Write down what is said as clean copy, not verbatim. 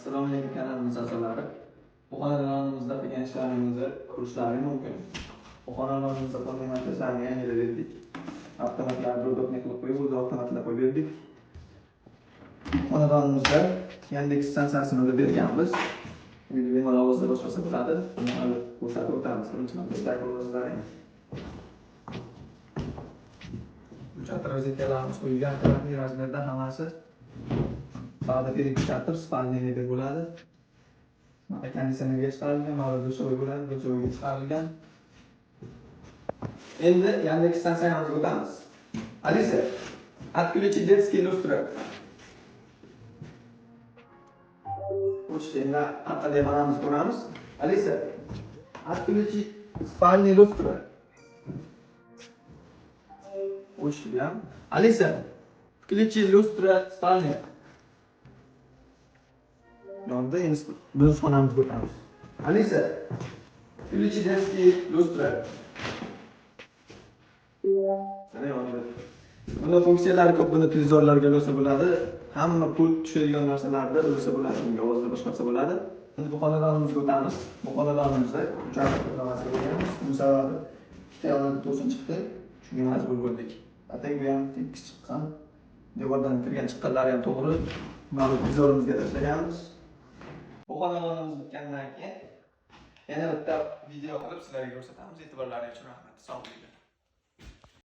Assalomu alaykum kanalimiz a'zolari. Bu xonadonimizda qilgan ishlarimizni ko'rishlaringiz mumkin. Bu xonadonimizda qilgan montajlarni yangiladik. Avtomatlarni robotni qilib qo'yib, o'zi avtomatlar qo'yib berdik. Xonadonimizda Yandex stansiyasini berganmiz. Endi bemalol o'zida boshqarsa bo'ladi. Buni hali ko'rsatib o'tamiz. Birinchi marta ko'rasizlar. Chatir rozetkalarimiz qo'yilgan, razmerda hammasi. Sağda bir chatir spalniyaga bo'ladi. Konditsionerga chiqarilgan, mana dushoy bo'ladi, dushoyga chiqarilgan. Endi Yandex stansiyamizga o'tamiz. Alisa, отключи детский люстра. Endi qanday qilamiz ko'ramiz. Alisa, отключи спальный люстра. O'chirgan. Alisa, включи люстра спальня. Yonda endi biz xonamizga o'tamiz. Alisa, включи детский люстра. Mana yonida. Buni funksiyalari ko'p, buni televizorlarga bo'lsa bo'ladi. Hamma pul tushadigan narsalarda bo'lsa bo'ladi. Bunga o'zida boshqarsa bo'ladi. Endi bu xonadonimizga o'tamiz. Bu xonadonimizda 3 oyoq qurilishi bo'lganmiz. Bu sababi ikkita yo'ldan to'sin chiqdi. Shunga majbur bo'ldik. Atay bu ham tekis chiqqan. Devordan kirgan chiqqanlari ham to'g'ri. Mana televizorimizga tashlaganmiz. Bu xonadonimiz bitgandan keyin yana bitta video qilib sizlarga ko'rsatamiz. E'tiborlaringiz uchun rahmat. Sog' bo'ling.